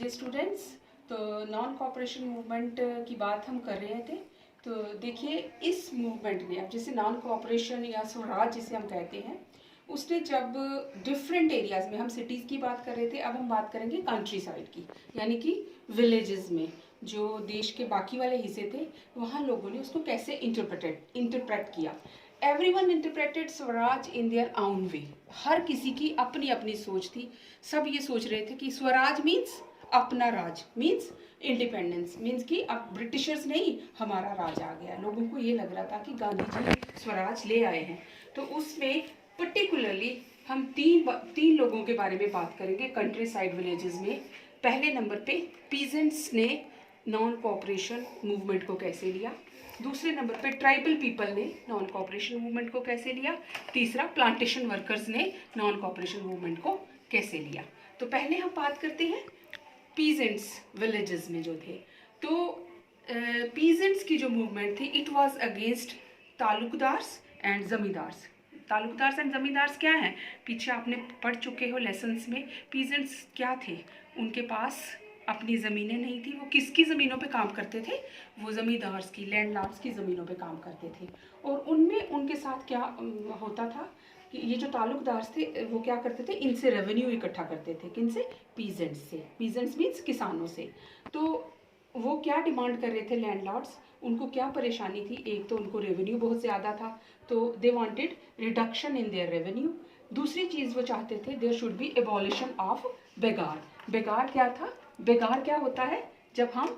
Dear students, तो non cooperation movement की बात हम कर रहे थे। तो देखिए, इस मूवमेंट ने, अब जैसे नॉन कॉपरेशन या स्वराज जिसे हम कहते हैं, उसने जब डिफरेंट एरियाज़ में, हम सिटीज़ की बात कर रहे थे, अब हम बात करेंगे कंट्री साइड की, यानी कि विलेजेस में जो देश के बाकी वाले हिस्से थे, वहाँ लोगों ने उसको कैसे इंटरप्रेट किया। Everyone interpreted Swaraj in their own way. हर किसी की अपनी अपनी सोच थी। सब ये सोच रहे थे कि स्वराज मीन्स अपना राज, मीन्स इंडिपेंडेंस, मीन्स कि अब ब्रिटिशर्स नहीं, हमारा राज आ गया। लोगों को ये लग रहा था कि गांधी जी स्वराज ले आए हैं। तो उसमें पर्टिकुलरली हम तीन लोगों के बारे में बात करेंगे कंट्री साइड विलेजेस में। पहले नंबर पे पीजेंट्स ने नॉन कॉपरेशन मूवमेंट को कैसे लिया। दूसरे नंबर पे ट्राइबल पीपल ने नॉन कॉपरेशन मूवमेंट को कैसे लिया। तीसरा, प्लांटेशन वर्कर्स ने नॉन कॉपरेशन मूवमेंट को कैसे लिया। तो पहले हम बात करते हैं पीजेंट्स विलेजेस में जो थे। तो पीजेंट्स की जो मूवमेंट थी, it was against taluqdars and zamindars. Taluqdars and zamindars क्या हैं, पीछे आपने पढ़ चुके हो लेसन्स में। पीजेंट्स क्या थे, उनके पास अपनी ज़मीनें नहीं थी। वो किसकी ज़मीनों पे काम करते थे, वो ज़मींदार्स की, लैंडलॉर्ड्स की ज़मीनों पे काम करते थे। और उनमें उनके साथ क्या होता था कि ये जो तालुकदार्स थे वो क्या करते थे, इनसे रेवेन्यू इकट्ठा करते थे। किनसे, पीजेंट्स से। पीजेंट्स मीन्स किसानों से। तो वो क्या डिमांड कर रहे थे लैंडलॉर्ड्स, उनको क्या परेशानी थी, एक तो उनको रेवेन्यू बहुत ज़्यादा था, तो they wanted reduction in their revenue. दूसरी चीज़ वो चाहते थे, there should be abolition of begar. बेगार क्या था, बेगार क्या होता है, जब हम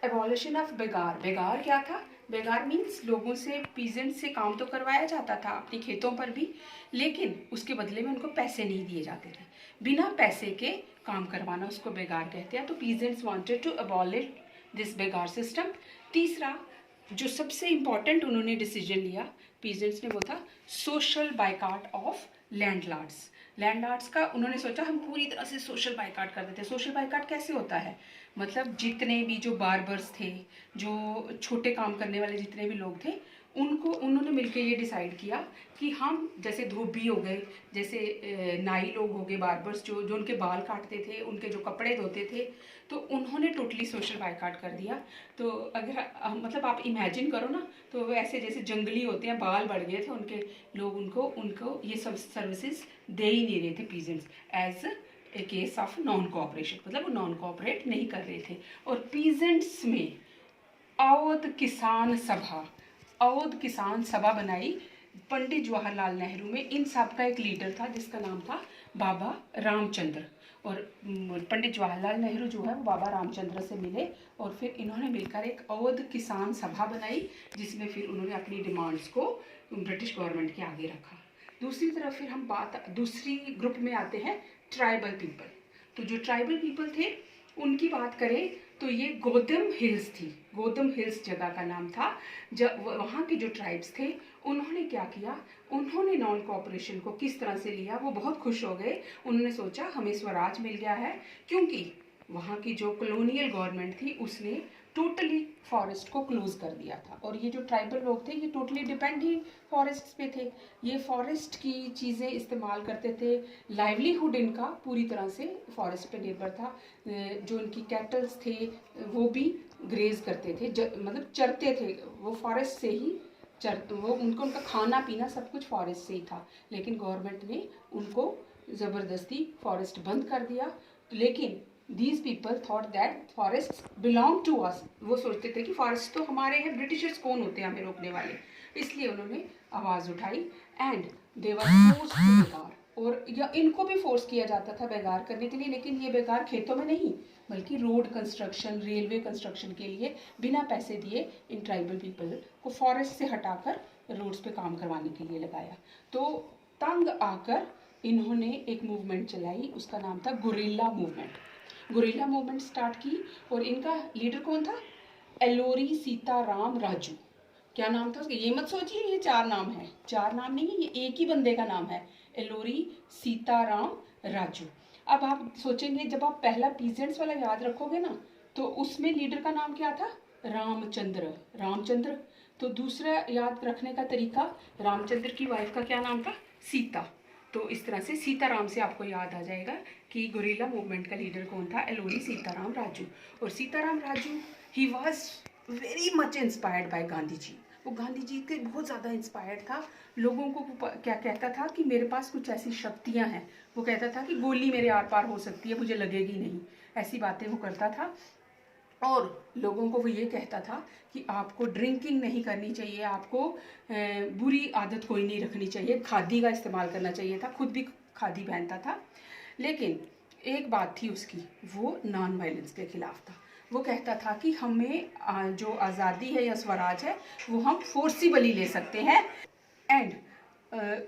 एबॉलिशन ऑफ बेगार, बेगार क्या था, बेगार मीन्स लोगों से, पीजेंट से काम तो करवाया जाता था अपने खेतों पर भी, लेकिन उसके बदले में उनको पैसे नहीं दिए जाते थे। बिना पैसे के काम करवाना, उसको बेगार कहते हैं। तो peasants wanted to abolish this begar system. तीसरा जो सबसे इम्पॉर्टेंट उन्होंने डिसीजन लिया पीजेंट्स ने, वो था social boycott of landlords. Landlords का उन्होंने सोचा हम पूरी तरह से सोशल बाइकाट कर देते हैं। सोशल बाइकाट कैसे होता है, मतलब जितने भी जो बार्बर्स थे, जो छोटे काम करने वाले जितने भी लोग थे, उनको उन्होंने मिलकर ये डिसाइड किया कि हम, जैसे धोबी हो गए, जैसे नाई लोग हो गए, बार्बर्स जो जो उनके बाल काटते थे, उनके जो कपड़े धोते थे, तो उन्होंने टोटली सोशल बाइकाट कर दिया। तो अगर मतलब आप इमेजिन करो ना, तो ऐसे जैसे जंगली होते हैं, बाल बढ़ गए थे उनके, लोग उनको ये सब सर्विसेज दे ही नहीं रहे थे peasants, as a case of non cooperation, मतलब वो नॉन कोऑपरेट नहीं कर रहे थे। और पीजेंट्स में अवध किसान सभा, अवध किसान सभा बनाई पंडित जवाहरलाल नेहरू में। इन सब का एक लीडर था जिसका नाम था बाबा रामचंद्र। और पंडित जवाहरलाल नेहरू जो है वो बाबा रामचंद्र से मिले, और फिर इन्होंने मिलकर एक अवध किसान सभा बनाई, जिसमें फिर उन्होंने अपनी डिमांड्स को ब्रिटिश गवर्नमेंट के आगे रखा। दूसरी तरफ फिर हम दूसरी ग्रुप में आते हैं ट्राइबल पीपल। तो जो ट्राइबल पीपल थे उनकी बात करें तो ये गोदम हिल्स थी, गोदम हिल्स जगह का नाम था। जब वहाँ के जो ट्राइब्स थे, उन्होंने क्या किया, उन्होंने नॉन कोऑपरेशन को किस तरह से लिया, वो बहुत खुश हो गए। उन्होंने सोचा हमें स्वराज मिल गया है, क्योंकि वहाँ की जो कॉलोनियल गवर्नमेंट थी उसने टोटली फॉरेस्ट को क्लोज कर दिया था। और ये जो ट्राइबल लोग थे ये टोटली डिपेंड ही फॉरेस्ट पे थे, ये फॉरेस्ट की चीज़ें इस्तेमाल करते थे। लाइवलीहुड इनका पूरी तरह से फॉरेस्ट पे निर्भर था। जो इनकी कैटल्स थे वो भी ग्रेज करते थे, मतलब चरते थे, वो फॉरेस्ट से ही वो उनका खाना पीना सब कुछ फॉरेस्ट से ही था। लेकिन गवर्नमेंट ने उनको ज़बरदस्ती फॉरेस्ट बंद कर दिया। लेकिन these people thought that forest belong to us, वो सोचते थे कि फॉरेस्ट तो हमारे हैं, ब्रिटिशर्स कौन होते हैं हमें रोकने वाले। इसलिए उन्होंने आवाज़ उठाई and they were forced to begar. और या इनको भी फोर्स किया जाता था बेगार करने के लिए, लेकिन ये बेगार खेतों में नहीं, बल्कि रोड कंस्ट्रक्शन, रेलवे कंस्ट्रक्शन के लिए बिना पैसे दिए इन ट्राइबल पीपल को फॉरेस्ट से हटाकर रोड्स पे काम करवाने के लिए लगाया। तो तंग आकर इन्होंने एक मूवमेंट चलाई, उसका नाम था guerrilla movement. Guerrilla movement start की, और इनका लीडर कौन था, एलोरी सीताराम राजू। क्या नाम था उसका, ये मत सोचिए ये चार नाम है, चार नाम नहीं है, ये एक ही बंदे का नाम है, एलोरी सीताराम राजू। अब आप सोचेंगे, जब आप पहला पीजेंट्स वाला याद रखोगे ना, तो उसमें लीडर का नाम क्या था, रामचंद्र, रामचंद्र। तो दूसरा याद रखने का तरीका, रामचंद्र की वाइफ का क्या नाम था, सीता। तो इस तरह से सीताराम से आपको याद आ जाएगा कि गुरिल्ला मूवमेंट का लीडर कौन था, एलोरी सीताराम राजू। और Sitaram Raju he was very much inspired by Gandhi ji. वो गांधी जी के बहुत ज़्यादा इंस्पायर्ड था। लोगों को क्या कहता था कि मेरे पास कुछ ऐसी शक्तियाँ हैं। वो कहता था कि गोली मेरे आर पार हो सकती है, मुझे लगेगी नहीं, ऐसी बातें वो करता था। और लोगों को वो ये कहता था कि आपको ड्रिंकिंग नहीं करनी चाहिए, आपको बुरी आदत कोई नहीं रखनी चाहिए, खादी का इस्तेमाल करना चाहिए था। खुद भी खादी पहनता था। लेकिन एक बात थी उसकी, वो नॉन वायलेंस के खिलाफ था। वो कहता था कि हमें जो आज़ादी है या स्वराज है वो हम फोर्सिबली ले सकते हैं। एंड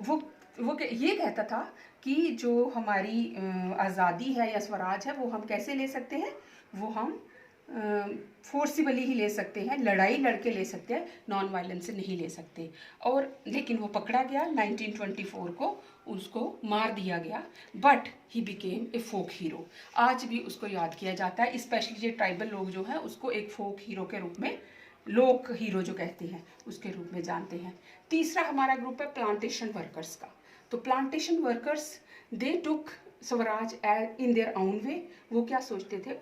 वो ये कहता था कि जो हमारी आज़ादी है या स्वराज है वो हम कैसे ले सकते हैं, वो हम फोर्सिबली ही ले सकते हैं, लड़ाई लड़के ले सकते हैं, नॉन वायलेंस से नहीं ले सकते। और लेकिन वो पकड़ा गया 1924 को, उसको मार दिया गया, but he became a folk hero. आज भी उसको याद किया जाता है, स्पेशली जो ट्राइबल लोग जो हैं उसको एक फोक हीरो के रूप में, लोक हीरो जो कहते हैं उसके रूप में जानते हैं। तीसरा हमारा ग्रुप है प्लांटेशन वर्कर्स का। तो plantation workers they took Swaraj in their own वे। वो क्या सोचते थे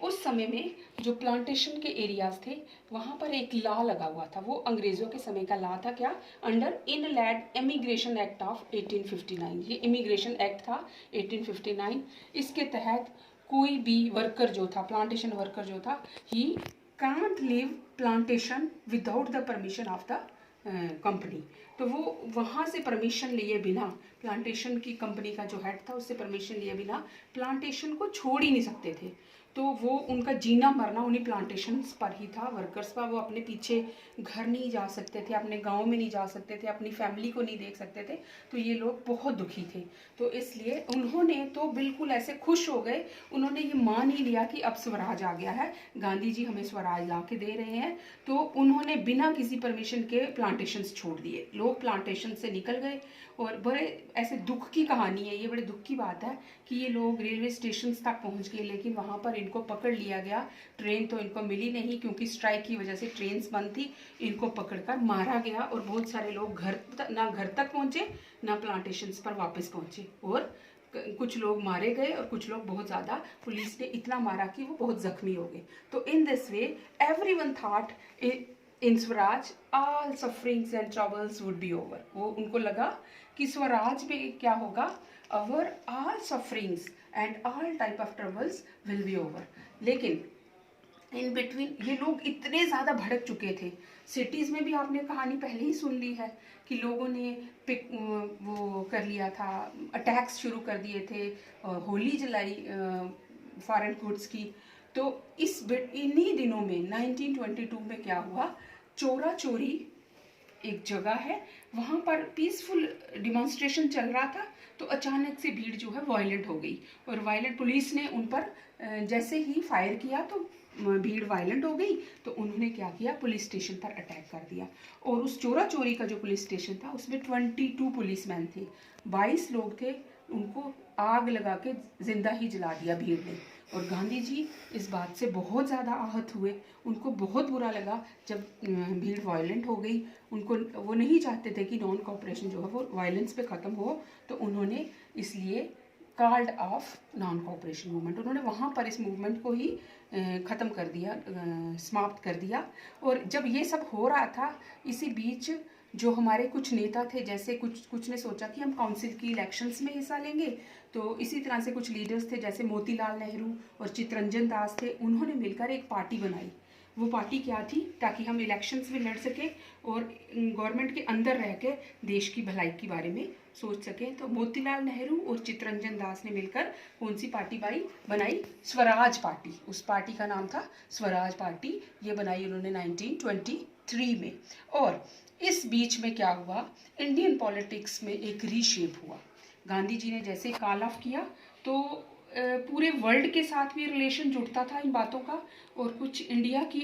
उस समय में जो प्लांटेशन के एरियाज थे वहाँ पर एक लॉ लगा हुआ था। वो अंग्रेज़ों के समय का लॉ था, क्या, under inland immigration act of 1859। ये इमिग्रेशन एक्ट था 1859। इसके तहत कोई भी वर्कर जो था, प्लांटेशन वर्कर जो था, he can't leave plantation without the permission of the company. तो वो वहाँ से परमिशन लिए बिना, प्लांटेशन की कंपनी का जो हेड था उससे परमिशन लिए बिना प्लांटेशन को छोड़ ही नहीं सकते थे। तो वो उनका जीना मरना उन्हीं प्लांटेशंस पर ही था, वर्कर्स पर। वो अपने पीछे घर नहीं जा सकते थे, अपने गांव में नहीं जा सकते थे, अपनी फैमिली को नहीं देख सकते थे। तो ये लोग बहुत दुखी थे। तो इसलिए उन्होंने तो बिल्कुल ऐसे खुश हो गए, उन्होंने ये मान ही लिया कि अब स्वराज आ गया है, गांधी जी हमें स्वराज ला के दे रहे हैं। तो उन्होंने बिना किसी परमिशन के प्लांटेशंस छोड़ दिए, लोग प्लांटेशन से निकल गए। और बड़े ऐसे दुख की कहानी है ये, बड़े दुख की बात है कि ये लोग रेलवे स्टेशन तक पहुंच गए, लेकिन वहाँ पर इनको पकड़ लिया गया। ट्रेन तो इनको मिली नहीं क्योंकि स्ट्राइक की वजह से ट्रेन बंद थी। इनको पकड़कर मारा गया और बहुत सारे लोग ना घर तक पहुँचे ना प्लांटेशंस पर वापस पहुँचे। और कुछ लोग मारे गए और कुछ लोग बहुत ज़्यादा, पुलिस ने इतना मारा कि वो बहुत जख्मी हो गए। तो in this way everyone thought in Swaraj all sufferings and troubles would be over. वो उनको लगा कि स्वराज में क्या होगा, अवर all sufferings and all type of troubles will be over. लेकिन इन बिटवीन ये लोग इतने ज़्यादा भड़क चुके थे। सिटीज़ में भी आपने कहानी पहले ही सुन ली है कि लोगों ने वो कर लिया था, अटैक्स शुरू कर दिए थे, होली जलाई फॉरेन गुड्स की। तो इन्हीं दिनों में 1922 में क्या हुआ, चोरा चोरी एक जगह है, वहाँ पर पीसफुल डिमॉन्स्ट्रेशन चल रहा था। तो अचानक से भीड़ जो है वायलेंट हो गई और वायलेंट पुलिस ने उन पर जैसे ही फायर किया तो भीड़ वायलेंट हो गई। तो उन्होंने क्या किया, पुलिस स्टेशन पर अटैक कर दिया। और उस चोरा चोरी का जो पुलिस स्टेशन था उसमें 22 पुलिसमैन थे, 22 लोग थे, उनको आग लगा के जिंदा ही जला दिया भीड़ ने। और गांधी जी इस बात से बहुत ज़्यादा आहत हुए, उनको बहुत बुरा लगा जब भीड़ वायलेंट हो गई। उनको वो नहीं चाहते थे कि नॉन कोऑपरेशन जो है वो वायलेंस पे ख़त्म हो। तो उन्होंने इसलिए called off non cooperation movement, उन्होंने वहाँ पर इस मूवमेंट को ही ख़त्म कर दिया, समाप्त कर दिया। और जब ये सब हो रहा था, इसी बीच जो हमारे कुछ नेता थे, जैसे कुछ ने सोचा कि हम काउंसिल की इलेक्शंस में हिस्सा लेंगे। तो इसी तरह से कुछ लीडर्स थे जैसे मोतीलाल नेहरू और चित्तरंजन दास थे, उन्होंने मिलकर एक पार्टी बनाई। वो पार्टी क्या थी, ताकि हम इलेक्शंस में लड़ सकें और गवर्नमेंट के अंदर रह के देश की भलाई के बारे में सोच सकें। तो मोतीलाल नेहरू और चित्तरंजन दास ने मिलकर कौन सी पार्टी बनाई, स्वराज पार्टी। उस पार्टी का नाम था स्वराज पार्टी। ये बनाई उन्होंने 1923 में। और इस बीच में क्या हुआ, इंडियन पॉलिटिक्स में एक रीशेप हुआ। गांधी जी ने जैसे कॉल ऑफ किया तो पूरे वर्ल्ड के साथ भी रिलेशन जुड़ता था इन बातों का। और कुछ इंडिया की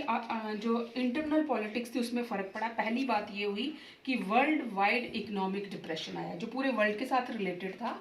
जो इंटरनल पॉलिटिक्स थी उसमें फ़र्क पड़ा। पहली बात ये हुई कि वर्ल्ड वाइड इकोनॉमिक डिप्रेशन आया जो पूरे वर्ल्ड के साथ रिलेटेड था।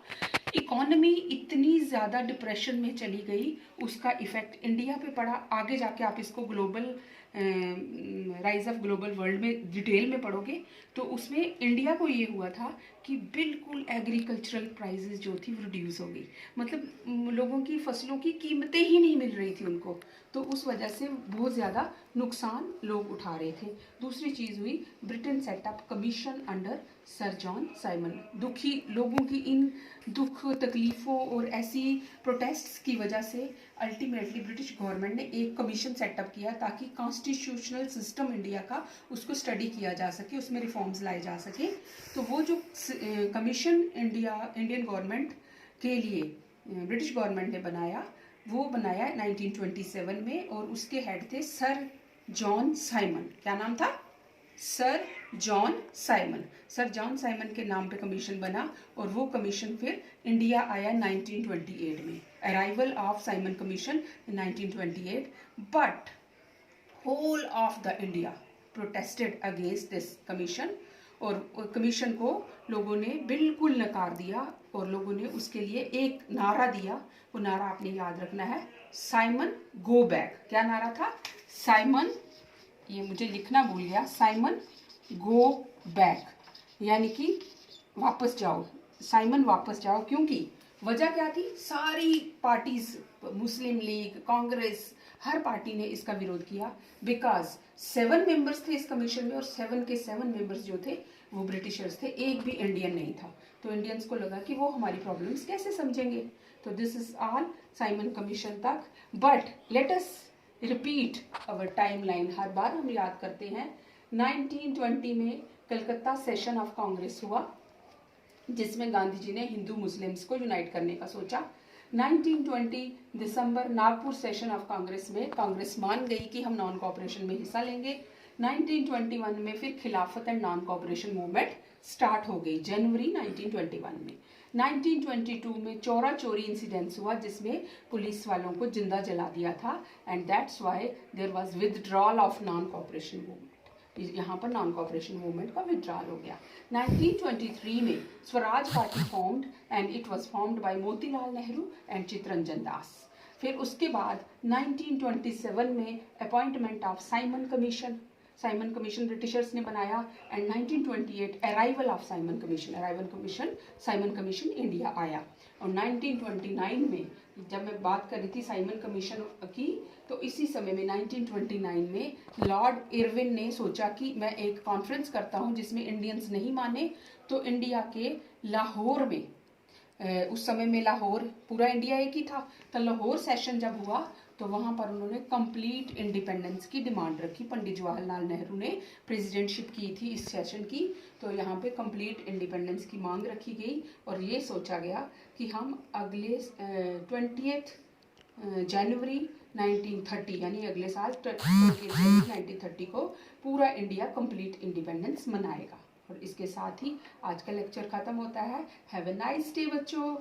इकोनॉमी इतनी ज़्यादा डिप्रेशन में चली गई, उसका इफेक्ट इंडिया पे पड़ा। आगे जाके आप इसको global rise of global world में डिटेल में पढ़ोगे तो उसमें इंडिया को ये हुआ था कि बिल्कुल एग्रीकल्चरल प्राइसेस जो थी वो रिड्यूस हो गई, मतलब लोगों की फसलों की कीमतें ही नहीं मिल रही थी उनको, तो उस वजह से बहुत ज़्यादा नुकसान लोग उठा रहे थे। दूसरी चीज़ हुई, Britain setup commission under sir John Simon. दुखी लोगों की इन दुख तकलीफ़ों और ऐसी प्रोटेस्ट्स की वजह से अल्टीमेटली ब्रिटिश गवर्नमेंट ने एक कमीशन सेटअप किया ताकि कॉन्स्टिट्यूशनल सिस्टम इंडिया का उसको स्टडी किया जा सके, उसमें रिफॉर्म्स लाए जा सके। तो वो जो कमीशन इंडियन गवर्नमेंट के लिए ब्रिटिश गवर्नमेंट ने बनाया, वो बनाया 1927 में, और उसके हेड थे सर जॉन साइमन। क्या नाम था? Sir John Simon. Sir John Simon के नाम पे कमीशन बना, और वो कमीशन फिर इंडिया आया 1928 में। Arrival of Simon Commission in 1928, but whole of the India protested against this commission, और कमीशन को लोगों ने बिल्कुल नकार दिया, और लोगों ने उसके लिए एक नारा दिया। वो नारा आपने याद रखना है, साइमन गो बैक। क्या नारा था? साइमन, ये मुझे लिखना भूल गया, साइमन गो बैक, यानी कि वापस जाओ, साइमन वापस जाओ। क्योंकि वजह क्या थी? सारी पार्टीज, मुस्लिम लीग, कांग्रेस, हर पार्टी ने इसका विरोध किया, बिकॉज 7 मेंबर्स थे इस कमीशन में, और 7 के 7 मेंबर्स जो थे वो ब्रिटिशर्स थे, एक भी इंडियन नहीं था। तो इंडियंस को लगा कि वो हमारी प्रॉब्लम्स कैसे समझेंगे। तो this is all Simon commission तक। But let us repeat our timeline. हर बार हम याद करते हैं। 1920 में कलकत्ता सेशन ऑफ कांग्रेस हुआ, जिसमें गांधी जी ने हिंदू मुस्लिम्स को यूनाइट करने का सोचा। 1920 दिसंबर नागपुर सेशन ऑफ कांग्रेस में कांग्रेस मान गई कि हम नॉन कोऑपरेशन में हिस्सा लेंगे। 1921 में फिर खिलाफत and non cooperation movement start हो गई जनवरी 1921 में। 1922 में चोरा चोरी इंसिडेंस हुआ, जिसमें पुलिस वालों को जिंदा जला दिया था, and that's why there was withdrawal of non cooperation movement. यहाँ पर नॉन कोऑपरेशन मूवमेंट का विड्रॉल हो गया। 1923 में Swaraj party formed, and it was formed by Motilal Nehru and Chittaranjan Das. फिर उसके बाद 1927 में appointment of Simon commission Britishers ने बनाया, and 1928 arrival of Simon commission, Simon commission India आया। और 1929 में जब मैं बात कर रही थी साइमन कमीशन की, तो इसी समय में 1929 में लॉर्ड इरविन ने सोचा कि मैं एक कॉन्फ्रेंस करता हूं जिसमें इंडियंस नहीं माने। तो इंडिया के लाहौर में, उस समय में लाहौर पूरा इंडिया एक ही था, तो लाहौर सेशन जब हुआ तो वहां पर उन्होंने कंप्लीट इंडिपेंडेंस की डिमांड रखी। पंडित जवाहरलाल नेहरू ने प्रेसिडेंटशिप की थी इस सेशन की, तो यहाँ पे कंप्लीट इंडिपेंडेंस की मांग रखी गई, और ये सोचा गया कि हम अगले 20 जनवरी 1930, यानी अगले साल 20 जनवरी 1930 को पूरा इंडिया कंप्लीट इंडिपेंडेंस मनाएगा। और इसके साथ ही आज का लेक्चर खत्म होता है। हैव अ नाइस डे बच्चों।